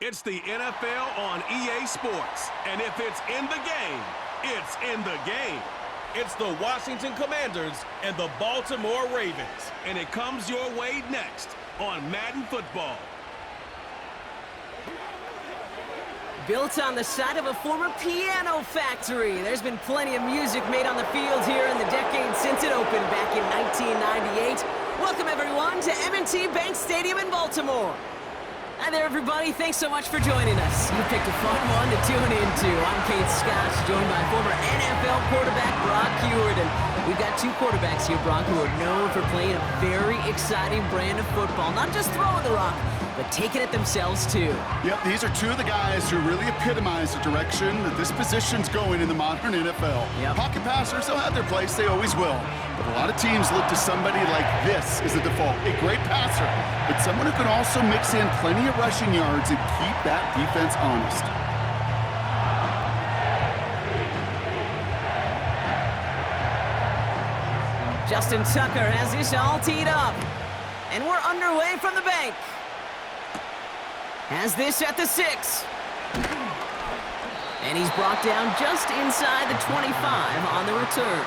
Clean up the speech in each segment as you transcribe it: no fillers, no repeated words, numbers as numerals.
It's the NFL on EA Sports. And if it's in the game, it's in the game. It's the Washington Commanders and the Baltimore Ravens. And it comes your way next on Madden Football. Built on the side of a former piano factory, there's been plenty of music made on the field here in the decade since it opened back in 1998. Welcome, everyone, to M&T Bank Stadium in Baltimore. Hi there, everybody. Thanks so much for joining us. You picked a fun one to tune into. I'm Kate Scott, joined by former NFL quarterback Brock Huard. And we've got two quarterbacks here, Brock, who are known for playing a very exciting brand of football. Not just throwing the rock, but taking it themselves, too. Yep, these are two of the guys who really epitomize the direction that this position's going in the modern NFL. Yep. Pocket passers, they'll have their place. They always will. But a lot of teams look to somebody like this as a default. A great passer, but someone who can also mix in plenty of rushing yards and keep that defense honest. Justin Tucker has this all teed up. And we're underway from the bank. Has this at the 6. And he's brought down just inside the 25 on the return.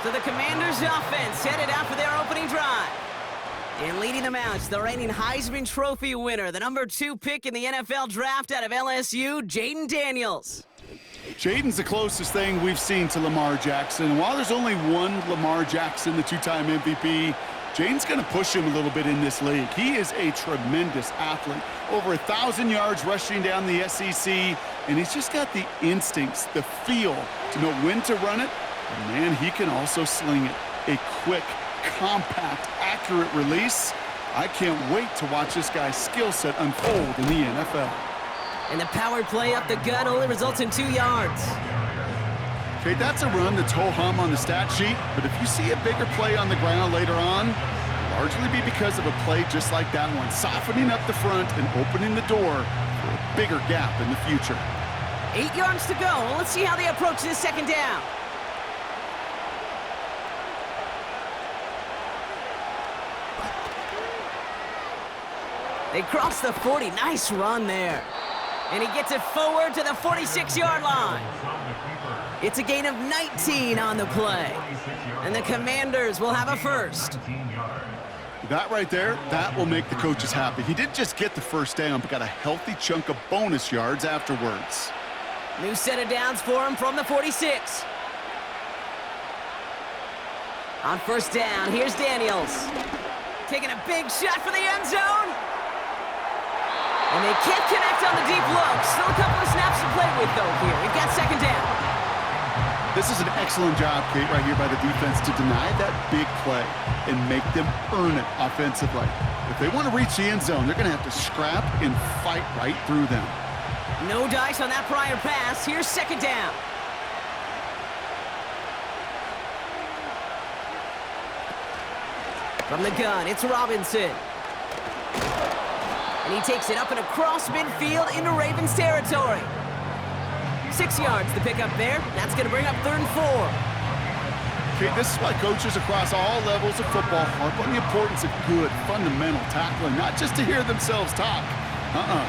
So the Commanders' offense headed out for their opening drive. And leading them out is the reigning Heisman Trophy winner, the number 2 pick in the NFL draft out of LSU, Jayden Daniels. Jayden's the closest thing we've seen to Lamar Jackson. While there's only one Lamar Jackson, the two-time MVP, Jayden's going to push him a little bit in this league. He is a tremendous athlete. Over 1,000 yards rushing down the SEC, and he's just got the instincts, the feel to know when to run it. And man, he can also sling it. A quick, compact, accurate release. I can't wait to watch this guy's skill set unfold in the NFL. And the power play up the gut only results in 2 yards. Okay, that's a run that's ho-hum on the stat sheet, but if you see a bigger play on the ground later on, it'll largely be because of a play just like that one, softening up the front and opening the door for a bigger gap in the future. 8 yards to go. Let's see how they approach this second down. They cross the 40. Nice run there. And he gets it forward to the 46-yard line. It's a gain of 19 on the play. And the Commanders will have a first. That right there, that will make the coaches happy. He didn't just get the first down, but got a healthy chunk of bonus yards afterwards. New set of downs for him from the 46. On first down, here's Daniels. Taking a big shot for the end zone. And they can't connect on the deep look. Still a couple of snaps to play with, though, here. We've got second down. This is an excellent job, Kate, right here by the defense to deny that big play and make them earn it offensively. If they want to reach the end zone, they're going to have to scrap and fight right through them. No dice on that prior pass. Here's second down. From the gun, it's Robinson. And he takes it up and across midfield into Ravens territory. 6 yards to pick up there. That's going to bring up 3rd and 4. Okay, this is why coaches across all levels of football harp on the importance of good, fundamental tackling, not just to hear themselves talk.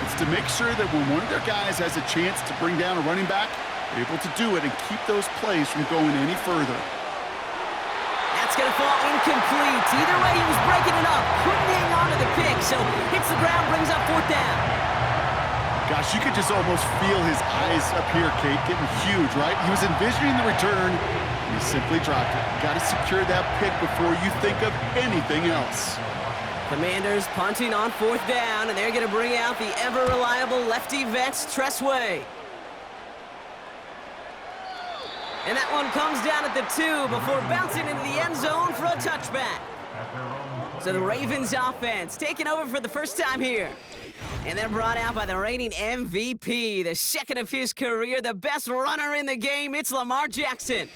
It's to make sure that when one of their guys has a chance to bring down a running back, they're able to do it and keep those plays from going any further. That's going to fall incomplete. Either way, he was breaking it up. Couldn't hang on to the pick, so hits the ground, brings up 4th down. Gosh, you could just almost feel his eyes up here, Kate, getting huge, right? He was envisioning the return, and he simply dropped it. You got to secure that pick before you think of anything else. Commanders punting on 4th down, and they're going to bring out the ever-reliable lefty vets, Tressway. And that one comes down at the 2 before bouncing into the end zone for a touchback. So the Ravens offense taking over for the first time here. And they're brought out by the reigning MVP, the second of his career, the best runner in the game. It's Lamar Jackson.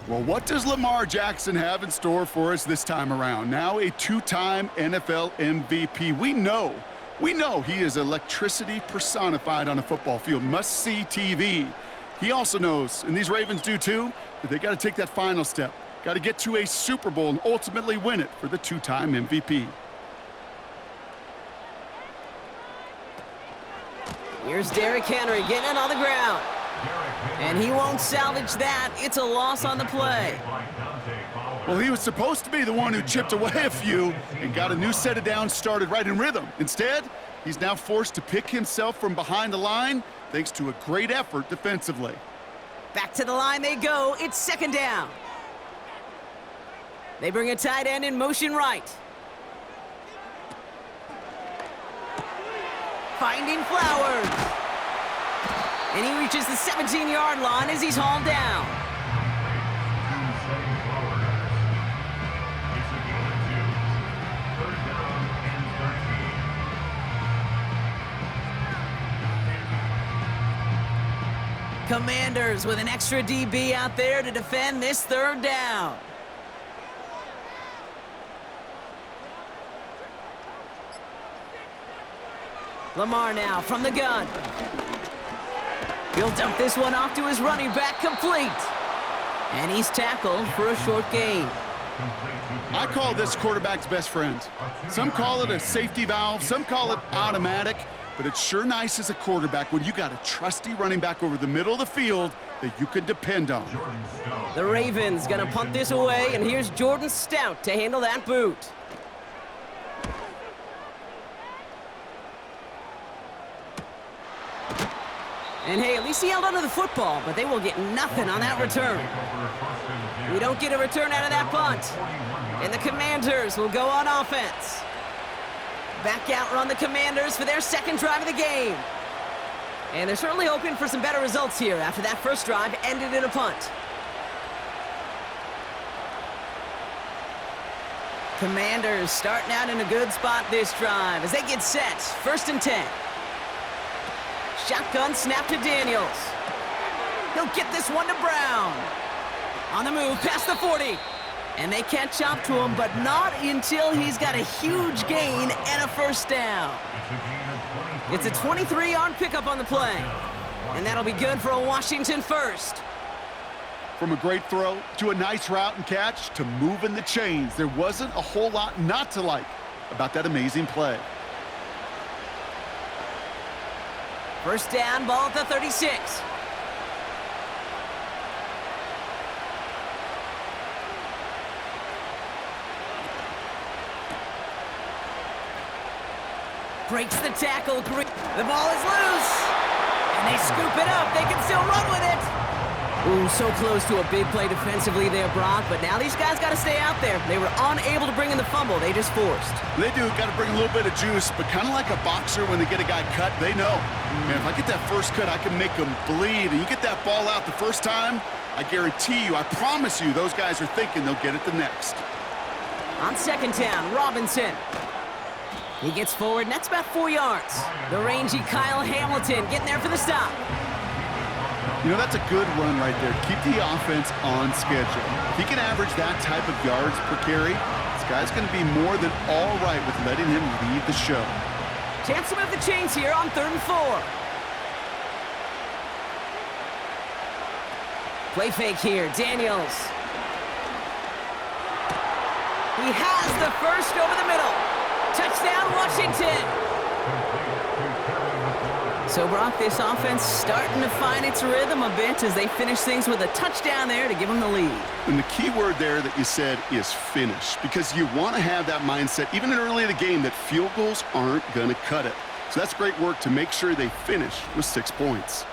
Well, what does Lamar Jackson have in store for us this time around? Now a 2-time NFL MVP. We know he is electricity personified on a football field. Must-see TV. He also knows, and these Ravens do too, that they got to take that final step. Got to get to a Super Bowl and ultimately win it for the 2-time MVP. Here's Derrick Henry getting it on the ground. And he won't salvage that. It's a loss on the play. Well, he was supposed to be the one who chipped away a few and got a new set of downs started right in rhythm. Instead, he's now forced to pick himself from behind the line thanks to a great effort defensively. Back to the line they go. It's second down. They bring a tight end in motion right. Finding Flowers. And he reaches the 17-yard line as he's hauled down. Commanders with an extra DB out there to defend this third down. Lamar now from the gun. He'll dump this one off to his running back, complete. And he's tackled for a short gain. I call this quarterback's best friend. Some call it a safety valve, some call it automatic, but it's sure nice as a quarterback when you got a trusty running back over the middle of the field that you can depend on. The Ravens gonna punt this away, and here's Jordan Stout to handle that boot. And hey, at least he held onto the football, but they will get nothing on that return. We don't get a return out of that punt. And the Commanders will go on offense. Back out run the Commanders for their second drive of the game. And they're certainly hoping for some better results here after that first drive ended in a punt. Commanders starting out in a good spot this drive as they get set. First and 10. Shotgun snap to Daniels. He'll get this one to Brown. On the move, past the 40. And they catch up to him, but not until he's got a huge gain and a first down. It's a 23-yard pickup on the play. And that'll be good for a Washington first. From a great throw to a nice route and catch to moving the chains, there wasn't a whole lot not to like about that amazing play. First down, ball at the 36. Breaks the tackle. The ball is loose. And they scoop it up. They can still run with it. Ooh, so close to a big play defensively there, Brock. But now these guys got to stay out there. They were unable to bring in the fumble. They just forced. They do. Got to bring a little bit of juice. But kind of like a boxer when they get a guy cut, they know. Man, if I get that first cut, I can make them bleed. And you get that ball out the first time, I guarantee you, I promise you, those guys are thinking they'll get it the next. On second down, Robinson. He gets forward, and that's about 4 yards. The rangy Kyle Hamilton getting there for the stop. You know, that's a good run right there. Keep the offense on schedule. If he can average that type of yards per carry, this guy's going to be more than all right with letting him lead the show. Chance to move the chains here on 3rd and 4. Play fake here, Daniels. He has the first over the middle. Touchdown, Washington. So, Brock, this offense starting to find its rhythm a bit as they finish things with a touchdown there to give them the lead. And the key word there that you said is finish, because you want to have that mindset, even early in the game, that field goals aren't going to cut it. So that's great work to make sure they finish with 6 points.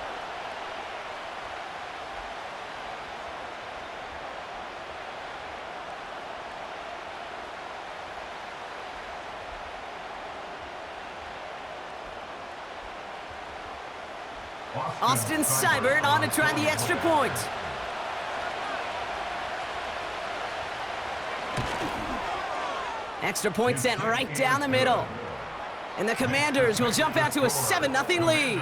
Austin Seibert on to try the extra point. Extra point sent right down the middle. And the Commanders will jump out to a 7-0 lead.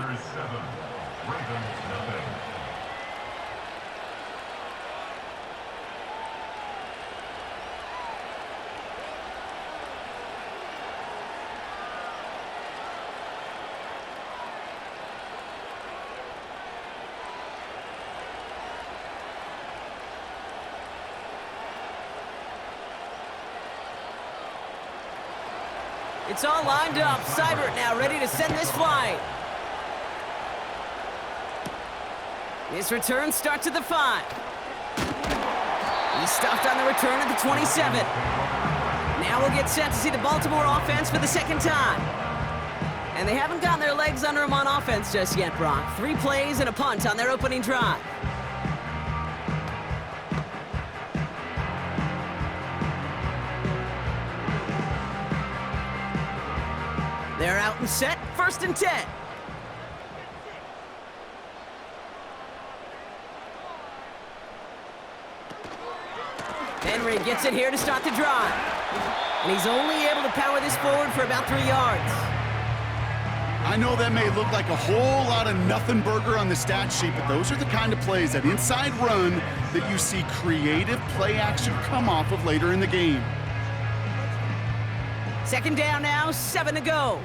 It's all lined up. Seibert now ready to send this flight. His return starts at the 5. He's stopped on the return at the 27. Now we'll get set to see the Baltimore offense for the second time. And they haven't gotten their legs under them on offense just yet, Brock. 3 plays and a punt on their opening drive. They're out and set, 1st and 10. Henry gets it here to start the drive. And he's only able to power this forward for about 3 yards. I know that may look like a whole lot of nothing burger on the stat sheet, but those are the kind of plays, that inside run, that you see creative play action come off of later in the game. 2nd down now, 7 to go.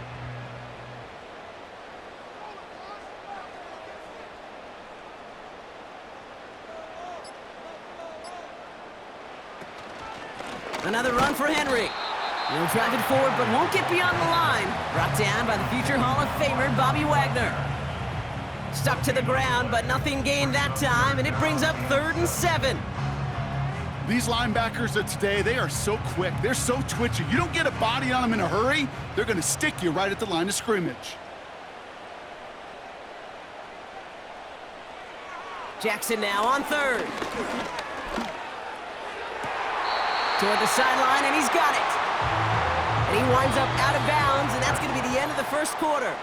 Another run for Henry. He'll drive it forward, but won't get beyond the line. Brought down by the future Hall of Famer, Bobby Wagner. Stuck to the ground, but nothing gained that time, and it brings up 3rd and 7. These linebackers of today, they are so quick. They're so twitchy. You don't get a body on them in a hurry, they're going to stick you right at the line of scrimmage. Jackson now on 3rd. Toward the sideline, and he's got it. And he winds up out of bounds, and that's going to be the end of the 1st quarter.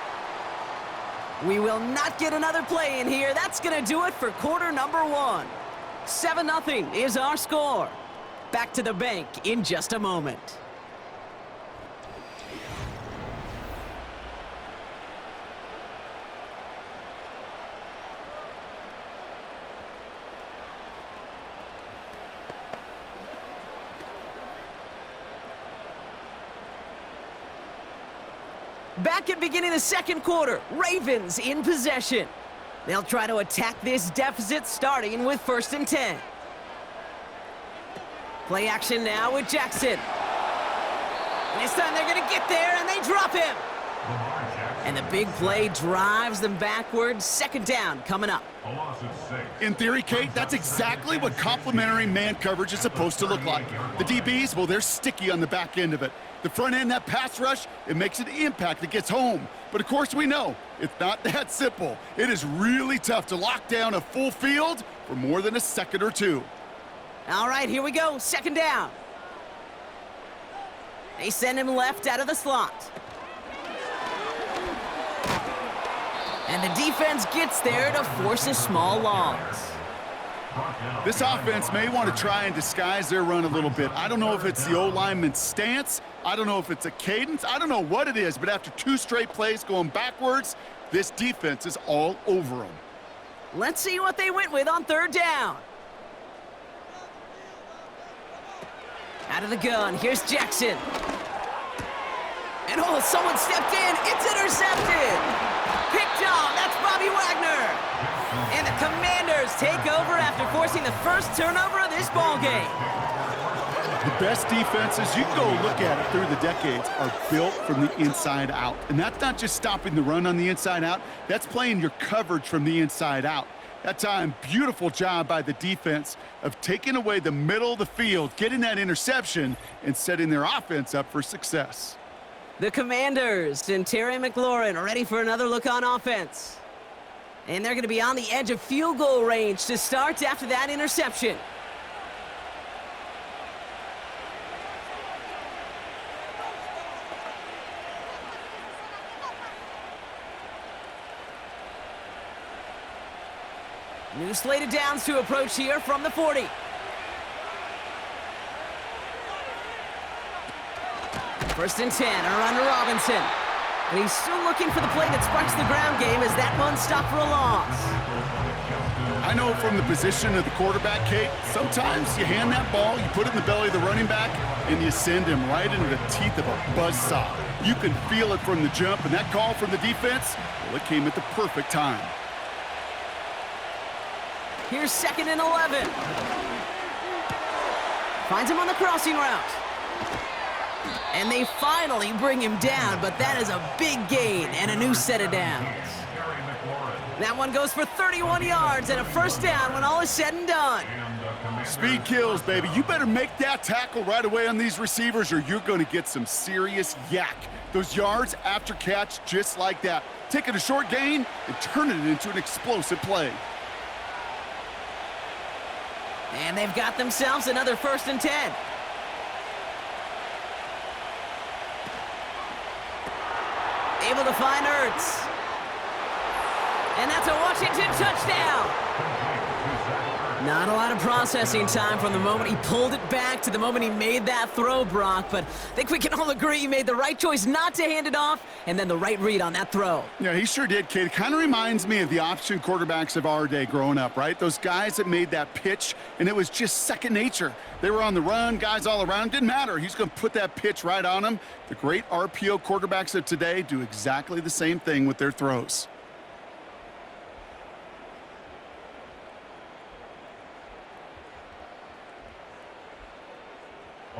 We will not get another play in here. That's going to do it for quarter number 1. 7-0 is our score. Back to the bank in just a moment. Back at beginning of the 2nd quarter, Ravens in possession. They'll try to attack this deficit starting with 1st and 10. Play action now with Jackson. And this time they're going to get there, and they drop him. And the big play drives them backwards. 2nd down coming up. In theory, Kate, that's exactly what complementary man coverage is supposed to look like. The DBs, well, they're sticky on the back end of it. The front end, that pass rush, it makes an impact that gets home. But of course we know, it's not that simple. It is really tough to lock down a full field for more than a second or 2. All right, here we go. 2nd down. They send him left out of the slot. And the defense gets there to force a small loss. This offense may want to try and disguise their run a little bit. I don't know if it's the O-lineman's stance. I don't know if it's a cadence. I don't know what it is, but after 2 straight plays going backwards, this defense is all over them. Let's see what they went with on 3rd down. Out of the gun, here's Jackson. And oh, someone stepped in. It's intercepted. Picked off. That's Bobby Wagner. And the Commanders take over after forcing the 1st turnover of this ballgame. The best defenses, you can go look at it through the decades, are built from the inside out. And that's not just stopping the run on the inside out. That's playing your coverage from the inside out. That time, beautiful job by the defense of taking away the middle of the field, getting that interception, and setting their offense up for success. The Commanders and Terry McLaurin are ready for another look on offense. And they're going to be on the edge of field goal range to start after that interception. New slated downs to approach here from the 40. First and 10, a run to Robinson. And he's still looking for the play that sparks the ground game as that one stopped for a loss. I know from the position of the quarterback, Kate, sometimes you hand that ball, you put it in the belly of the running back, and you send him right into the teeth of a buzzsaw. You can feel it from the jump, and that call from the defense, well, it came at the perfect time. Here's 2nd and 11. Finds him on the crossing route. And they finally bring him down, but that is a big gain and a new set of downs. That one goes for 31 yards and a first down when all is said and done. Speed kills, baby. You better make that tackle right away on these receivers or you're going to get some serious yak. Those yards after catch just like that. Taking a short gain and turning it into an explosive play. And they've got themselves another 1st and 10. Able to find Ertz. And that's a Washington touchdown. Not a lot of processing time from the moment he pulled it back to the moment he made that throw, Brock. But I think we can all agree he made the right choice not to hand it off and then the right read on that throw. Yeah, he sure did, kid. It kind of reminds me of the option quarterbacks of our day growing up, right? Those guys that made that pitch, and it was just second nature. They were on the run, guys all around. Didn't matter. He's going to put that pitch right on him. The great RPO quarterbacks of today do exactly the same thing with their throws.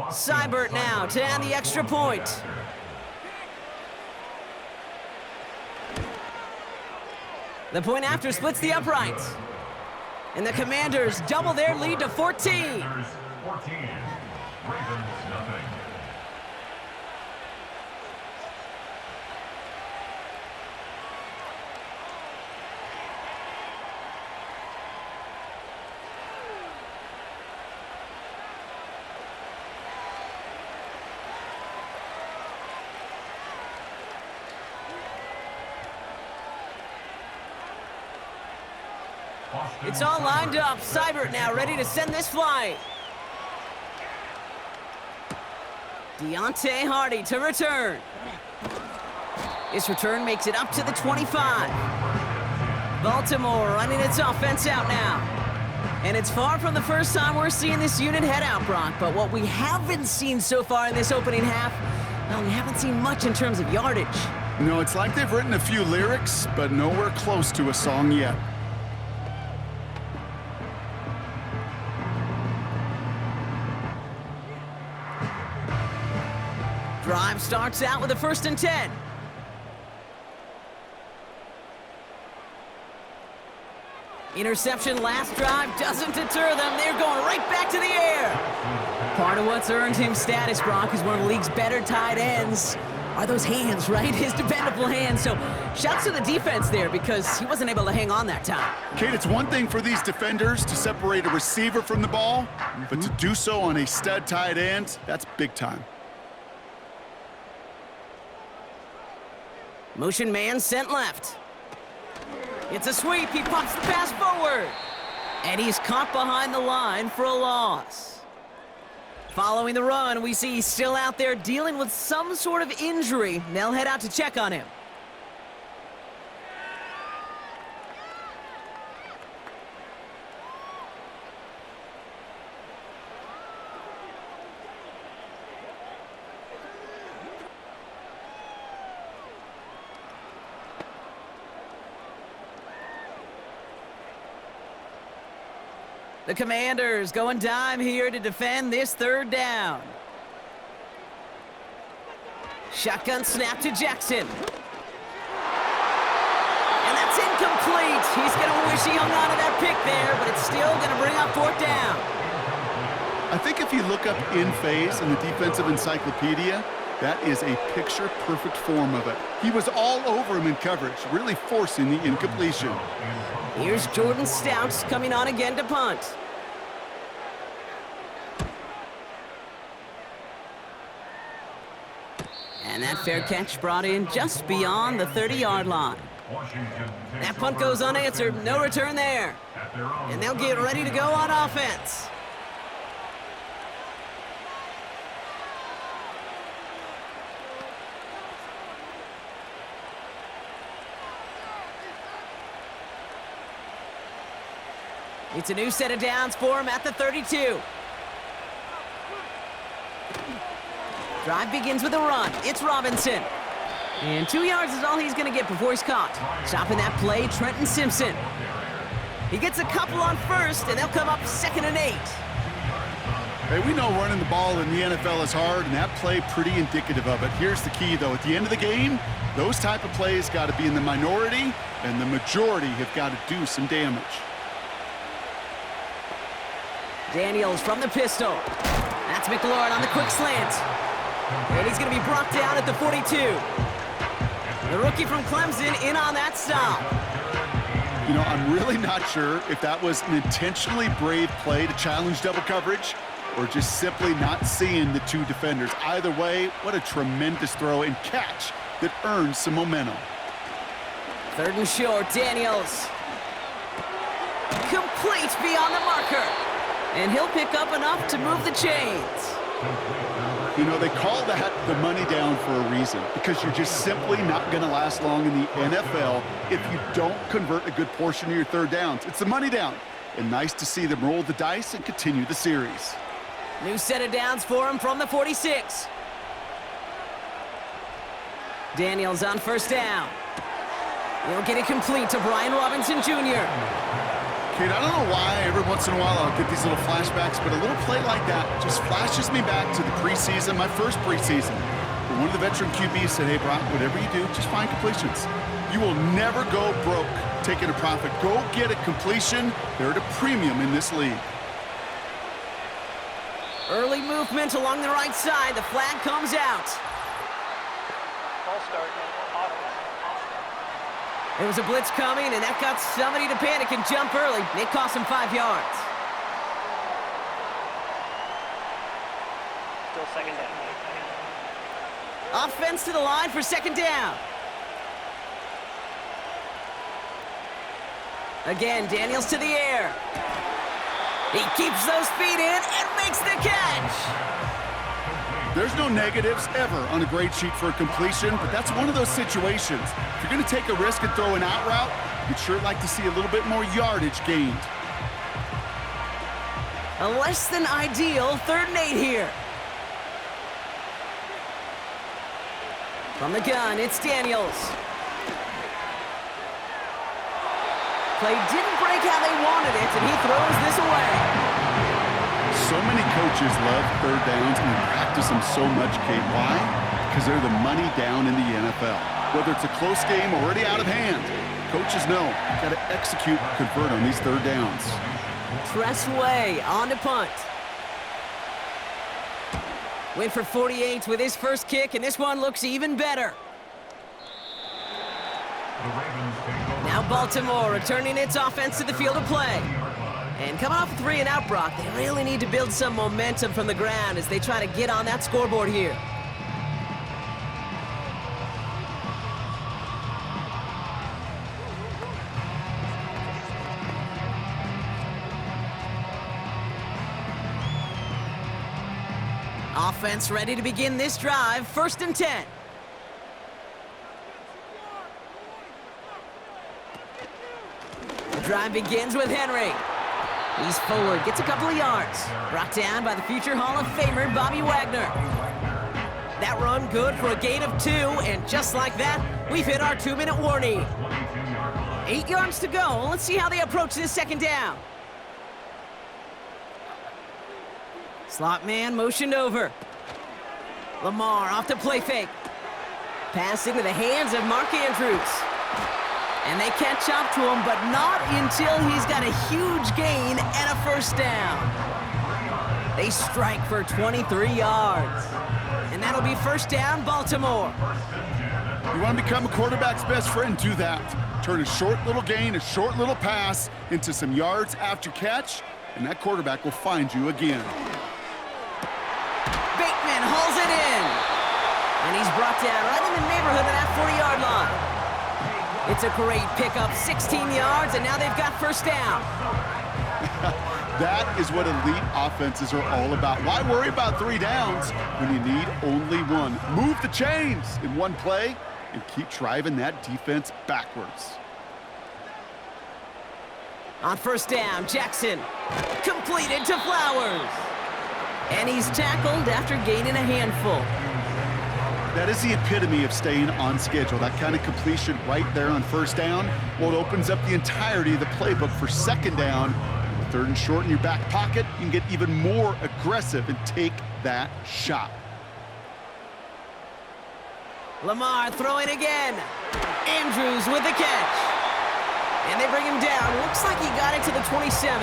Seibert now to add the extra point. The point after splits the uprights. And the Commanders double their lead to 14. 14. Ravens nothing. It's all lined up. Seibert now ready to send this flight. Deontay Hardy to return. This return makes it up to the 25. Baltimore running its offense out now. And it's far from the first time we're seeing this unit head out, Brock. But what we haven't seen so far in this opening half, well, we haven't seen much in terms of yardage. No, it's like they've written a few lyrics, but nowhere close to a song yet. Drive starts out with a 1st and 10. Interception last drive doesn't deter them. They're going right back to the air. Part of what's earned him status, Brock, is one of the league's better tight ends. Are those hands, right? His dependable hands. So shouts to the defense there because he wasn't able to hang on that time. Kate, it's one thing for these defenders to separate a receiver from the ball, but to do so on a stud tight end, that's big time. Motion man sent left. It's a sweep. He pops the pass forward. And he's caught behind the line for a loss. Following the run, we see he's still out there dealing with some sort of injury. They'll head out to check on him. The Commanders going dime here to defend this 3rd down. Shotgun snap to Jackson. And that's incomplete. He's going to wish he hung on to that pick there, but it's still going to bring up 4th down. I think if you look up in phase in the defensive encyclopedia, that is a picture-perfect form of it. He was all over him in coverage, really forcing the incompletion. Here's Jordan Stouts coming on again to punt. And that fair catch brought in just beyond the 30-yard line. That punt goes unanswered, no return there. And they'll get ready to go on offense. It's a new set of downs for him at the 32. Drive begins with a run. It's Robinson. And 2 yards is all he's going to get before he's caught. Stopping that play, Trenton Simpson. He gets a couple on first, and they'll come up 2nd and 8. Hey, we know running the ball in the NFL is hard, and that play pretty indicative of it. Here's the key, though. At the end of the game, Those type of plays got to be in the minority, and the majority have got to do some damage. Daniels from the pistol. That's McLaurin on the quick slant. And he's going to be brought down at the 42. The rookie from Clemson in on that stop. You know, I'm really not sure if that was an intentionally brave play to challenge double coverage or just simply not seeing the two defenders. Either way, what a tremendous throw and catch that earns some momentum. 3rd and short, Daniels. Complete beyond the marker. And he'll pick up enough to move the chains. You know, they call that the money down for a reason, because you're just simply not going to last long in the NFL if you don't convert a good portion of your 3rd downs. It's the money down. And nice to see them roll the dice and continue the series. New set of downs for him from the 46. Daniels on 1st down. He'll get it complete to Brian Robinson Jr. Kate, I don't know why every once in a while I'll get these little flashbacks, but a little play like that just flashes me back to the preseason, my first preseason. When one of the veteran QBs said, hey, Brock, whatever you do, just find completions. You will never go broke taking a profit. Go get a completion. They're at a premium in this league. Early movement along the right side. The flag comes out. Ball start. There was a blitz coming, and that got somebody to panic and jump early. It cost him 5 yards. Still 2nd down. Offense to the line for 2nd down. Again, Daniels to the air. He keeps those feet in and makes the catch. There's no negatives ever on a grade sheet for a completion, but that's one of those situations. If you're going to take a risk and throw an out route, you'd sure like to see a little bit more yardage gained. A less than ideal 3rd and 8 here. From the gun, it's Daniels. Play didn't break how they wanted it, and he throws this away. So many coaches love 3rd downs and practice them so much, Kate. Why? Because they're the money down in the NFL. Whether it's a close game or already out of hand, coaches know you've got to execute and convert on these 3rd downs. Press way on to punt. Went for 48 with his first kick, and this one looks even better. Now Baltimore returning its offense to the field of play. And coming off a 3 and out, Brock, they really need to build some momentum from the ground as they try to get on that scoreboard here. Offense ready to begin this drive, 1st and 10. The drive begins with Henry. He's forward, gets a couple of yards. Brought down by the future Hall of Famer, Bobby Wagner. That run good for a gain of 2, and just like that, we've hit our 2-minute warning. 8 yards to go. Let's see how they approach this 2nd down. Slot man motioned over. Lamar off the play fake. Pass into the hands of Mark Andrews. And they catch up to him, but not until he's got a huge gain and a 1st down. They strike for 23 yards. And that'll be 1st down, Baltimore. You want to become a quarterback's best friend? Do that. Turn a short little gain, a short little pass into some yards after catch, and that quarterback will find you again. Bateman hauls it in. And he's brought down right in the neighborhood of that 40-yard line. It's a great pickup, 16 yards, and now they've got 1st down. That is what elite offenses are all about. Why worry about 3 downs when you need only 1? Move the chains in one play and keep driving that defense backwards. On 1st down, Jackson completed to Flowers. And he's tackled after gaining a handful. That is the epitome of staying on schedule. That kind of completion right there on 1st down, well, it opens up the entirety of the playbook for 2nd down. With 3rd and short in your back pocket, you can get even more aggressive and take that shot. Lamar throwing again. Andrews with the catch. And they bring him down. Looks like he got it to the 27.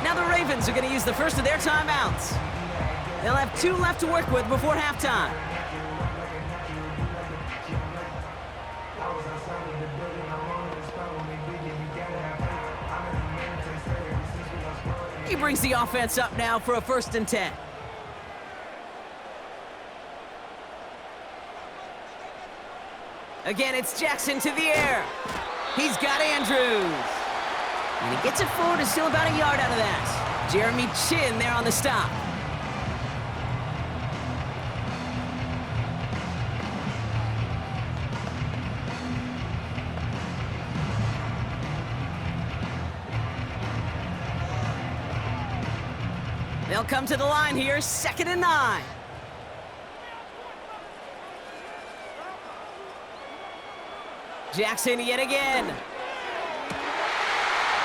Now the Ravens are going to use the first of their timeouts. They'll have 2 left to work with before halftime. He brings the offense up now for a 1st and 10. Again, it's Jackson to the air. He's got Andrews. And he gets it forward and still about a yard out of that. Jeremy Chin there on the stop. They'll come to the line here, 2nd and 9. Jackson yet again.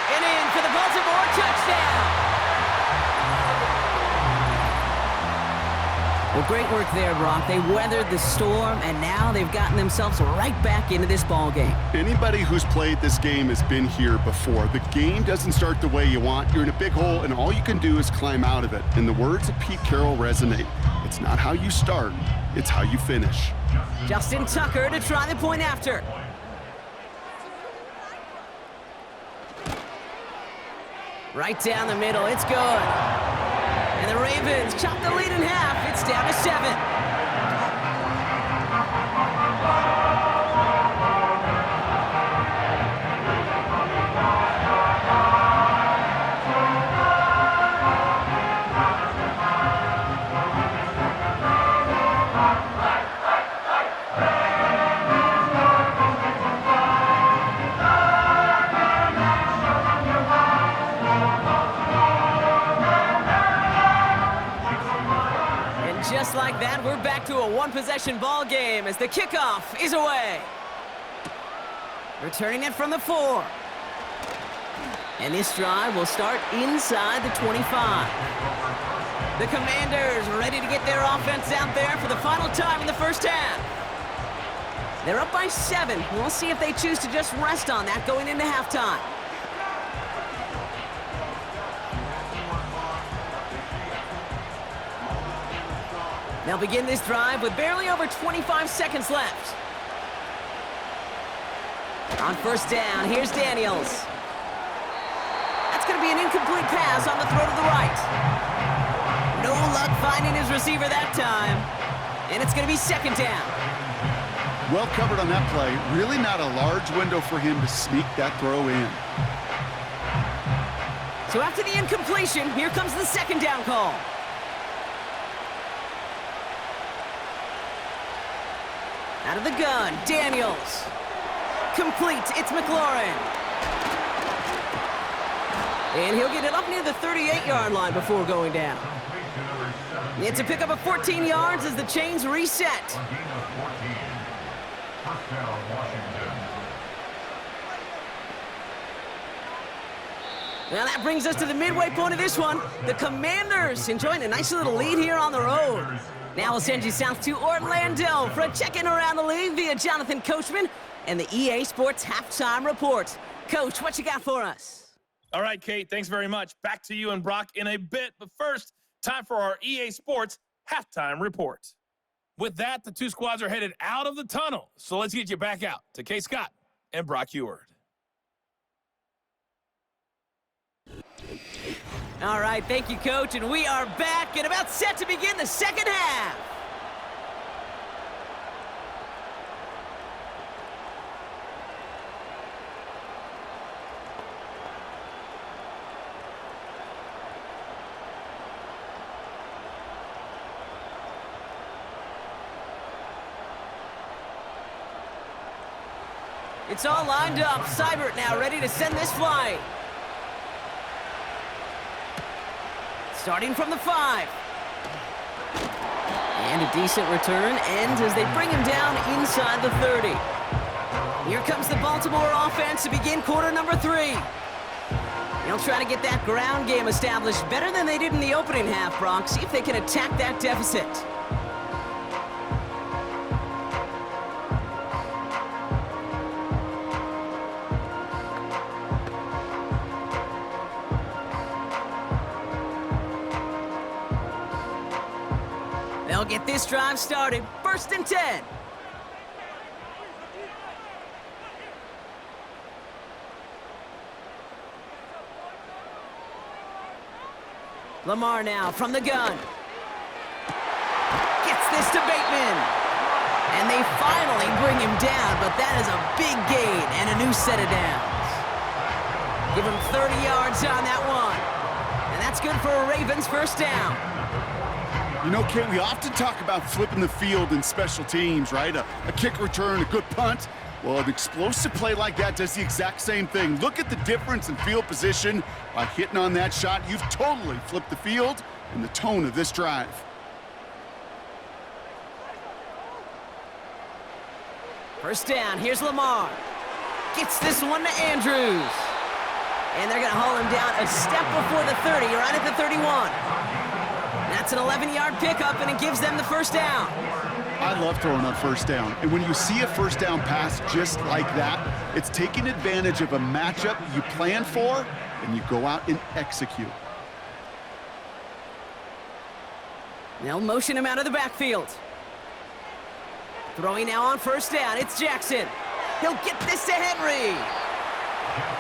And in for the Baltimore touchdown. Well, great work there, Brock. They weathered the storm, and now they've gotten themselves right back into this ball game. Anybody who's played this game has been here before. The game doesn't start the way you want. You're in a big hole, and all you can do is climb out of it. And the words of Pete Carroll resonate. It's not how you start, it's how you finish. Justin Tucker to try the point after. Right down the middle, it's good. And the Ravens chop the lead in half. It's down to 7. Just like that, we're back to a one-possession ball game as the kickoff is away. Returning it from the 4. And this drive will start inside the 25. The Commanders ready to get their offense out there for the final time in the first half. They're up by 7. We'll see if they choose to just rest on that going into halftime. They'll begin this drive with barely over 25 seconds left. On first down, here's Daniels. That's going to be an incomplete pass on the throw to the right. No luck finding his receiver that time. And it's going to be 2nd down. Well covered on that play. Really not a large window for him to sneak that throw in. So after the incompletion, here comes the 2nd down call. Out of the gun, Daniels. Complete, it's McLaurin. And he'll get it up near the 38-yard line before going down. It's a pickup of 14 yards as the chains reset. Now that brings us to the midway point of this one. The Commanders enjoying a nice little lead here on the road. Now we'll send you south to Orlando for a check-in around the league via Jonathan Coachman and the EA Sports Halftime Report. Coach, what you got for us? All right, Kate, thanks very much. Back to you and Brock in a bit. But first, time for our EA Sports Halftime Report. With that, the 2 squads are headed out of the tunnel. So let's get you back out to Kate Scott and Brock Eward. All right, thank you, Coach, and we are back and about set to begin the second half. It's all lined up. Seibert now ready to send this flight. Starting from the 5. And a decent return ends as they bring him down inside the 30. Here comes the Baltimore offense to begin quarter number 3. They'll try to get that ground game established better than they did in the opening half, Brock. See if they can attack that deficit. They'll get this drive started. 1st and 10. Lamar now from the gun. Gets this to Bateman. And they finally bring him down, but that is a big gain and a new set of downs. Give him 30 yards on that one. And that's good for a Ravens 1st down. You know, Kate, we often talk about flipping the field in special teams, right? A kick return, a good punt. Well, an explosive play like that does the exact same thing. Look at the difference in field position. By hitting on that shot, you've totally flipped the field and the tone of this drive. First down, here's Lamar. Gets this one to Andrews. And they're going to haul him down a step before the 30, right at the 31. That's an 11-yard pickup, and it gives them the 1st down. I love throwing on 1st down. And when you see a 1st down pass just like that, it's taking advantage of a matchup you plan for, and you go out and execute. They'll motion him out of the backfield. Throwing now on 1st down, it's Jackson. He'll get this to Henry.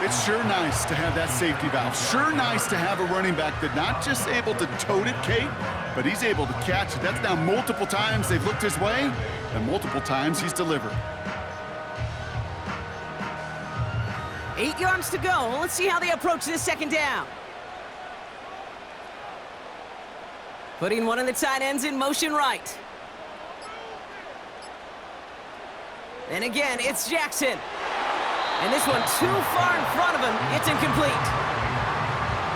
It's sure nice to have that safety valve. Sure nice to have a running back that's not just able to tote it, Kate, but he's able to catch it. That's now multiple times they've looked his way, and multiple times he's delivered. 8 yards to go. Let's see how they approach this 2nd down. Putting one of the tight ends in motion right. And again, it's Jackson. And this one too far in front of him. It's incomplete.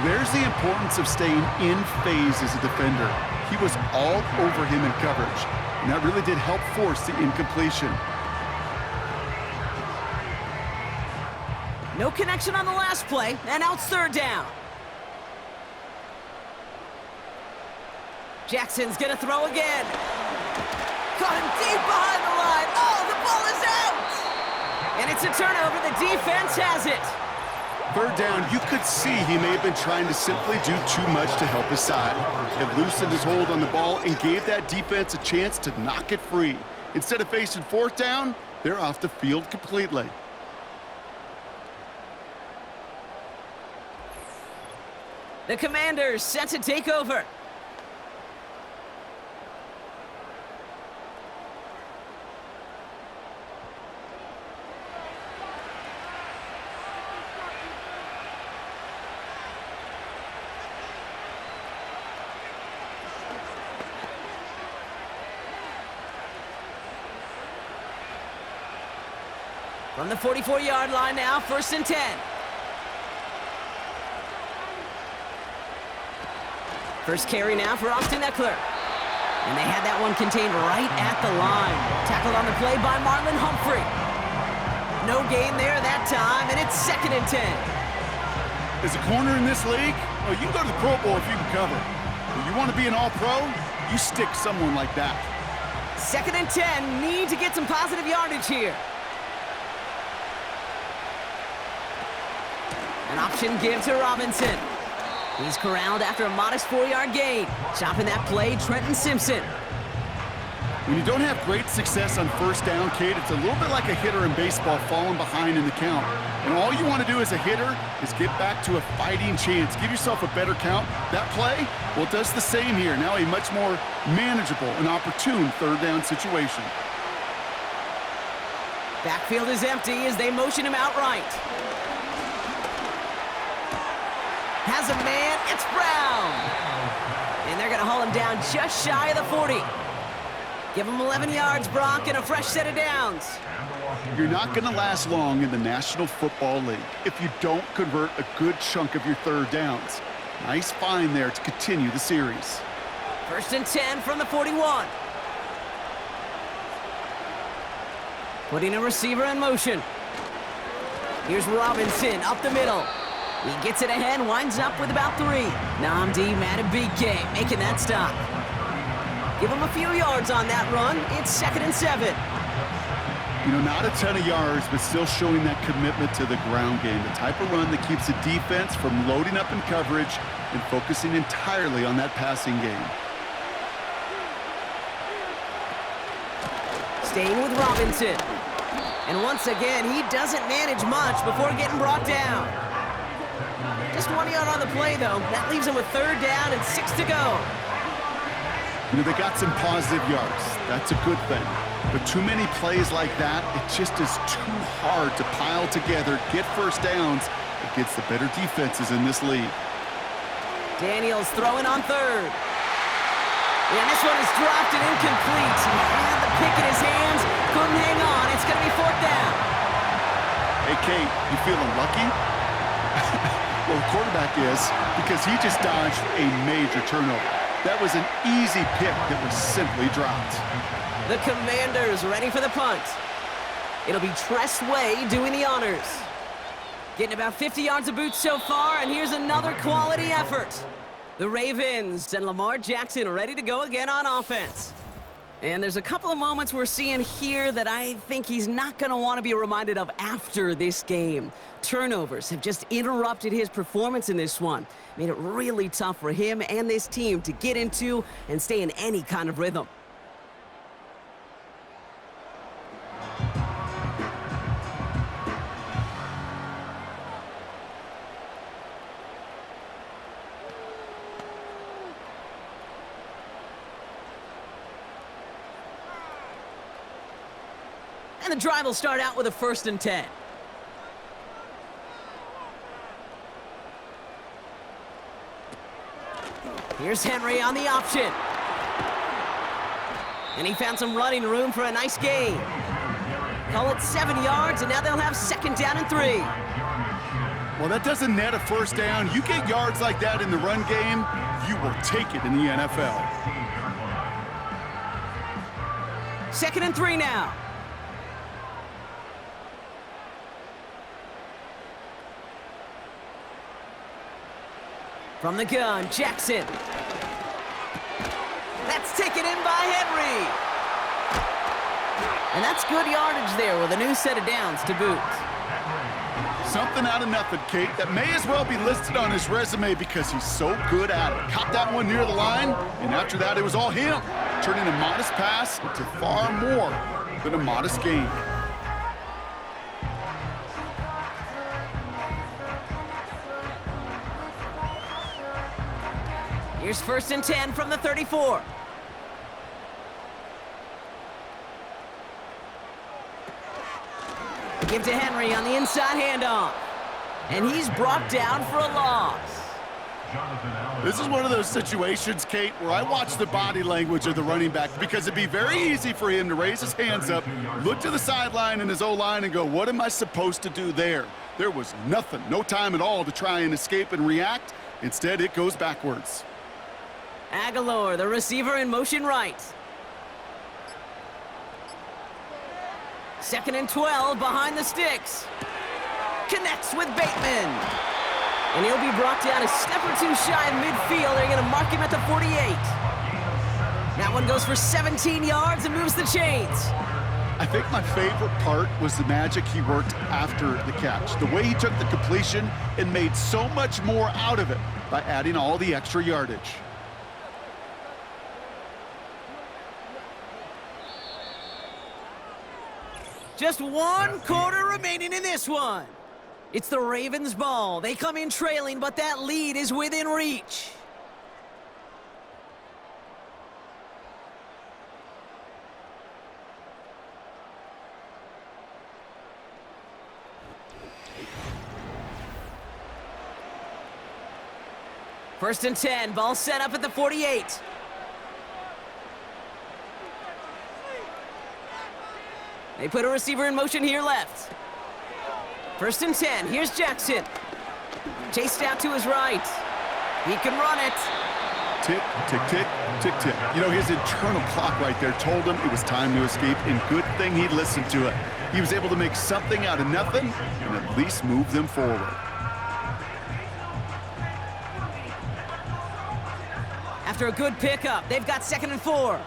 There's the importance of staying in phase as a defender. He was all over him in coverage, and that really did help force the incompletion. No connection on the last play, and now it's 3rd down. Jackson's gonna throw again. Caught him deep behind the line. Oh, the ball is out! And it's a turnover. The defense has it. 3rd down, you could see he may have been trying to simply do too much to help his side. It loosened his hold on the ball and gave that defense a chance to knock it free. Instead of facing 4th down, they're off the field completely. The Commanders set to take over. From the 44-yard line now, 1st and 10. First carry now for Austin Eckler. And they had that one contained right at the line. Tackled on the play by Marlon Humphrey. No gain there that time, and it's 2nd and 10. As a corner in this league, oh, you can go to the Pro Bowl if you can cover. If you want to be an all-pro, you stick someone like that. 2nd and 10, need to get some positive yardage here. An option give to Robinson. He's corralled after a modest 4-yard gain. Chopping that play, Trenton Simpson. When you don't have great success on 1st down, Kate, it's a little bit like a hitter in baseball falling behind in the count. And all you want to do as a hitter is get back to a fighting chance. Give yourself a better count. That play, well, it does the same here. Now a much more manageable and opportune 3rd down situation. Backfield is empty as they motion him out right. Has a man, it's Brown. And they're going to haul him down just shy of the 40. Give him 11 yards, Brock, and a fresh set of downs. You're not going to last long in the National Football League if you don't convert a good chunk of your 3rd downs. Nice find there to continue the series. 1st and 10 from the 41. Putting a receiver in motion. Here's Robinson up the middle. He gets it ahead, winds up with about 3. Namdi Madubuike making that stop. Give him a few yards on that run. It's 2nd and 7. You know, not a ton of yards, but still showing that commitment to the ground game. The type of run that keeps the defense from loading up in coverage and focusing entirely on that passing game. Staying with Robinson. And once again, he doesn't manage much before getting brought down. Just 1 yard on the play, though. That leaves him with 3rd down and 6 to go. You know, they got some positive yards. That's a good thing. But too many plays like that, it just is too hard to pile together, get first downs against the better defenses in this league. Daniels throwing on 3rd. And this one is dropped and incomplete. He had the pick in his hands, couldn't hang on. It's going to be 4th down. Hey, Kate, you feeling lucky? Well, the quarterback is, because he just dodged a major turnover. That was an easy pick that was simply dropped. The Commanders ready for the punt. It'll be Tress Way doing the honors. Getting about 50 yards of boots so far, and here's another quality effort. The Ravens and Lamar Jackson ready to go again on offense. And there's a couple of moments we're seeing here that I think he's not going to want to be reminded of after this game. Turnovers have just interrupted his performance in this one. Made it really tough for him and this team to get into and stay in any kind of rhythm. And the drive will start out with a 1st and 10. Here's Henry on the option. And he found some running room for a nice gain. Call it 7 yards, and now they'll have 2nd down and 3. Well, that doesn't net a 1st down. You get yards like that in the run game, you will take it in the NFL. 2nd and 3 now. From the gun, Jackson. That's taken in by Henry. And that's good yardage there with a new set of downs to boot. Something out of nothing, Kate, that may as well be listed on his resume because he's so good at it. Caught that one near the line, and after that, it was all him, turning a modest pass into far more than a modest gain. Here's 1st and 10 from the 34. Give to Henry on the inside handoff. And he's brought down for a loss. This is one of those situations, Kate, where I watch the body language of the running back because it'd be very easy for him to raise his hands up, look to the sideline in his O-line and go, what am I supposed to do there? There was nothing, no time at all to try and escape and react. Instead, it goes backwards. Aguilar, the receiver in motion right. 2nd and 12 behind the sticks. Connects with Bateman. And he'll be brought down a step or two shy of midfield. They're going to mark him at the 48. That one goes for 17 yards and moves the chains. I think my favorite part was the magic he worked after the catch. The way he took the completion and made so much more out of it by adding all the extra yardage. Just 1 quarter remaining in this one. It's the Ravens' ball. They come in trailing, but that lead is within reach. First and 10, ball set up at the 48. They put a receiver in motion here left. First and 10, here's Jackson. Chased out to his right. He can run it. Tick, tick, tick, tick, tick. You know, his internal clock right there told him it was time to escape, and good thing he listened to it. He was able to make something out of nothing and at least move them forward. After a good pickup, they've got 2nd and 4.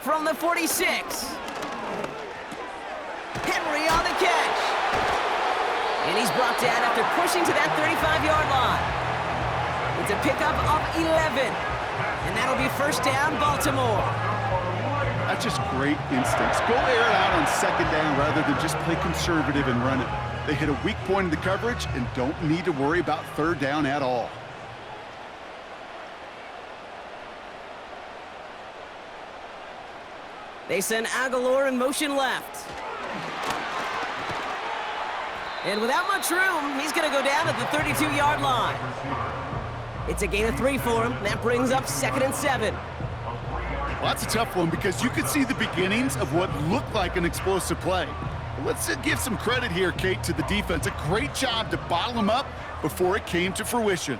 From the 46. Henry on the catch. And he's brought down after pushing to that 35-yard line. It's a pickup of 11. And that'll be first down, Baltimore. That's just great instincts. Go air it out on second down rather than just play conservative and run it. They hit a weak point in the coverage and don't need to worry about third down at all. They send Aguilar in motion left. And without much room, he's going to go down at the 32-yard line. It's a gain of 3 for him. That brings up 2nd and 7. Well, that's a tough one because you could see the beginnings of what looked like an explosive play. Let's give some credit here, Kate, to the defense. A great job to bottle them up before it came to fruition.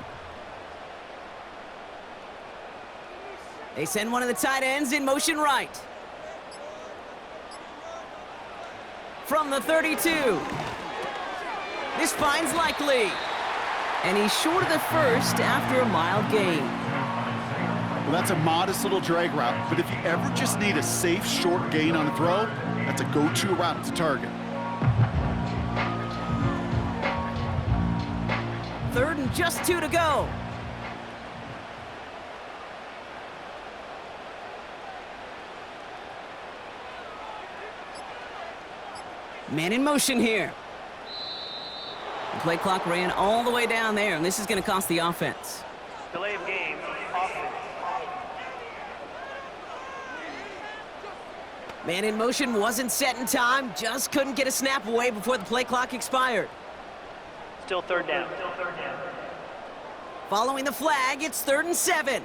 They send one of the tight ends in motion right. From the 32. This finds Likely. And he's short of the first after a mild gain. Well, that's a modest little drag route, but if you ever just need a safe, short gain on a throw, that's a go-to route to target. 3rd and just 2 to go. Man in motion here. The play clock ran all the way down there, and this is going to cost the offense. Delay of game, offense. Man in motion wasn't set in time, just couldn't get a snap away before the play clock expired. Still third down. Following the flag, it's 3rd and 7.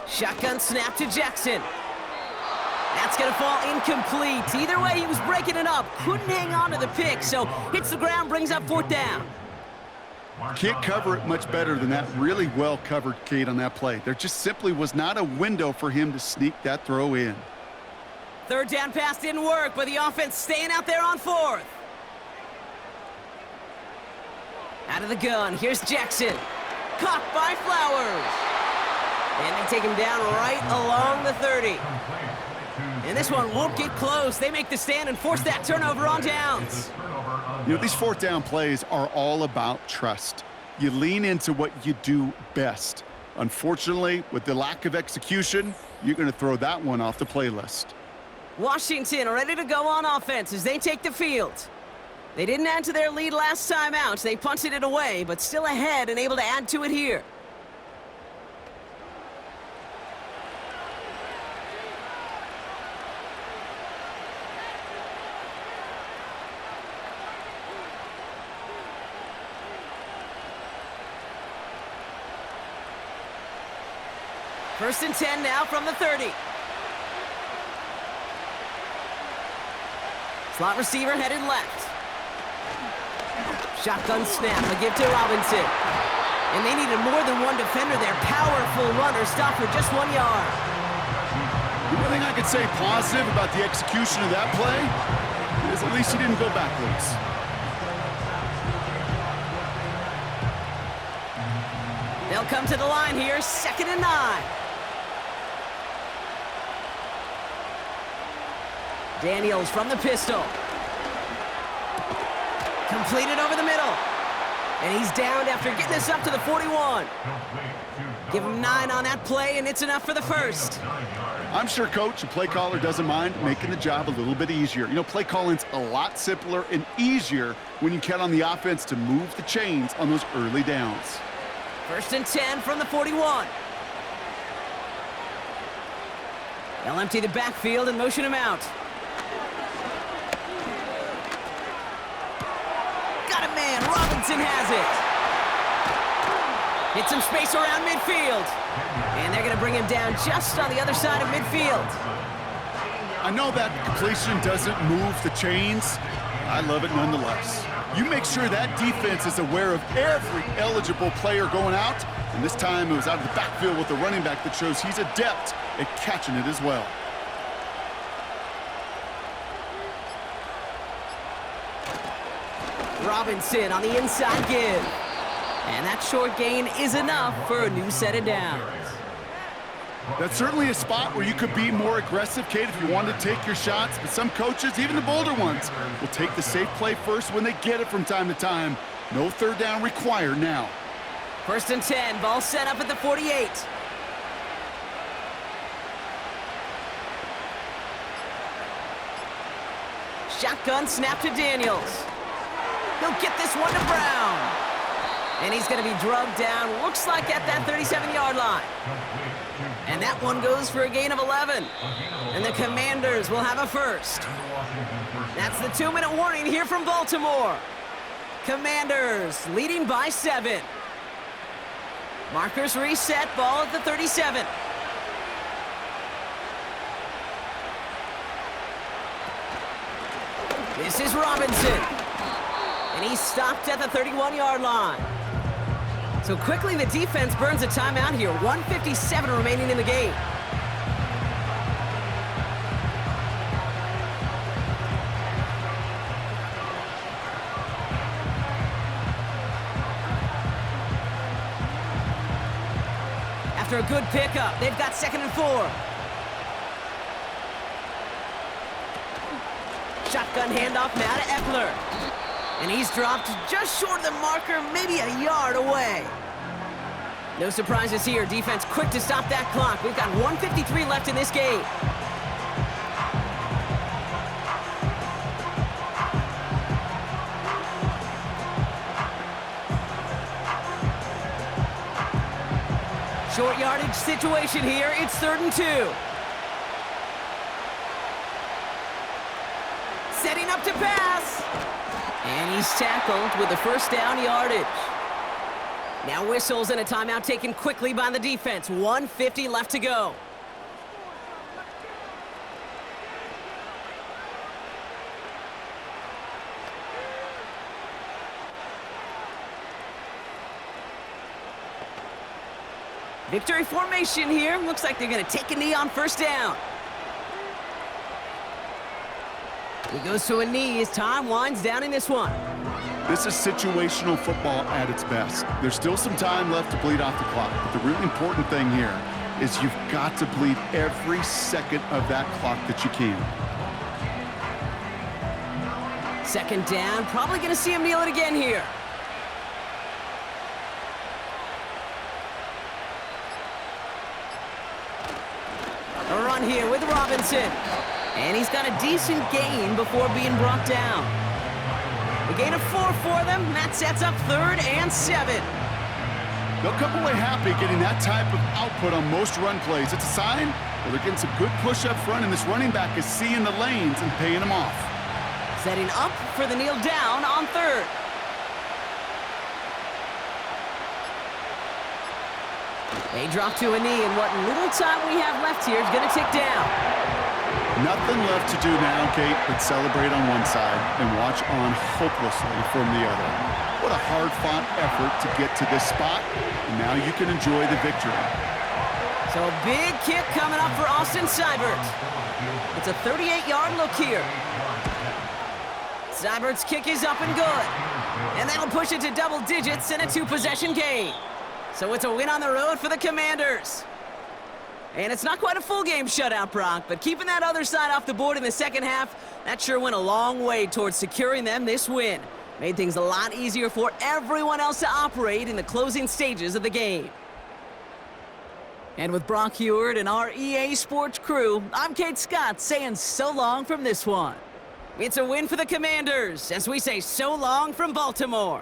Shotgun snap to Jackson. That's going to fall incomplete. Either way, he was breaking it up. Couldn't hang on to the pick, so hits the ground, brings up 4th down. Can't cover it much better than that. Really well covered, Kate, on that play. There just simply was not a window for him to sneak that throw in. 3rd down pass didn't work, but the offense staying out there on 4th. Out of the gun, here's Jackson. Caught by Flowers. And they take him down right along the 30. And this one won't get close. They make the stand and force that turnover on downs. You know, these 4th down plays are all about trust. You lean into what you do best. Unfortunately, with the lack of execution, you're going to throw that one off the playlist. Washington ready to go on offense as they take the field. They didn't add to their lead last time out. They punted it away, but still ahead and able to add to it here. First and 10 now from the 30. Slot receiver headed left. Shotgun snap, a give to Robinson. And they needed more than one defender there. Powerful runner, stop for just 1 yard. The one thing I could say positive about the execution of that play is at least he didn't go backwards. They'll come to the line here, 2nd and 9. Daniels from the pistol. Completed over the middle. And he's downed after getting this up to the 41. Give him 9 on that play, and it's enough for the first. I'm sure coach and play caller doesn't mind making the job a little bit easier. You know, play calling's a lot simpler and easier when you count on the offense to move the chains on those early downs. First and 10 from the 41. They'll empty the backfield and motion him out. Got a man. Robinson has it. Hit some space around midfield. And they're going to bring him down just on the other side of midfield. I know that completion doesn't move the chains. I love it nonetheless. You make sure that defense is aware of every eligible player going out. And this time it was out of the backfield with the running back that shows he's adept at catching it as well. Robinson on the inside give. And that short gain is enough for a new set of downs. That's certainly a spot where you could be more aggressive, Kate, if you want to take your shots. But some coaches, even the bolder ones, will take the safe play first when they get it from time to time. No third down required now. 1st and 10, ball set up at the 48. Shotgun snap to Daniels. He'll get this one to Brown. And he's going to be drugged down, looks like at that 37-yard line. And that one goes for a gain of 11. And the Commanders will have a first. That's the 2-minute warning here from Baltimore. Commanders leading by 7. Markers reset, ball at the 37. This is Robinson. And he's stopped at the 31-yard line. So quickly the defense burns a timeout here. 1:57 remaining in the game. After a good pickup, they've got 2nd and 4. Shotgun handoff now to Eckler. And he's dropped just short of the marker, maybe a yard away. No surprises here. Defense quick to stop that clock. We've got 1:53 left in this game. Short yardage situation here. It's 3rd and 2. Setting up to pass. And he's tackled with the 1st down yardage. Now whistles and a timeout taken quickly by the defense. 1:50 left to go. Victory formation here. Looks like they're going to take a knee on 1st down. He goes to a knee as time winds down in this one. This is situational football at its best. There's still some time left to bleed off the clock, but the really important thing here is you've got to bleed every second of that clock that you can. 2nd down, probably going to see him kneel it again here. A run here with Robinson. And he's got a decent gain before being brought down. A gain of 4 for them. That sets up 3rd and 7. They'll come away happy getting that type of output on most run plays. It's a sign that they're getting some good push up front, and this running back is seeing the lanes and paying them off. Setting up for the kneel down on 3rd. They drop to a knee, and what little time we have left here is going to tick down. Nothing left to do now, Kate, but celebrate on one side and watch on hopelessly from the other. What a hard-fought effort to get to this spot, and now you can enjoy the victory. So a big kick coming up for Austin Seibert. It's a 38-yard look here. Seibert's kick is up and good. And that'll push it to double digits in a 2-possession game. So it's a win on the road for the Commanders. And it's not quite a full game shutout, Brock, but keeping that other side off the board in the 2nd half, that sure went a long way towards securing them this win. Made things a lot easier for everyone else to operate in the closing stages of the game. And with Brock Heward and our EA Sports crew, I'm Kate Scott saying so long from this one. It's a win for the Commanders as we say so long from Baltimore.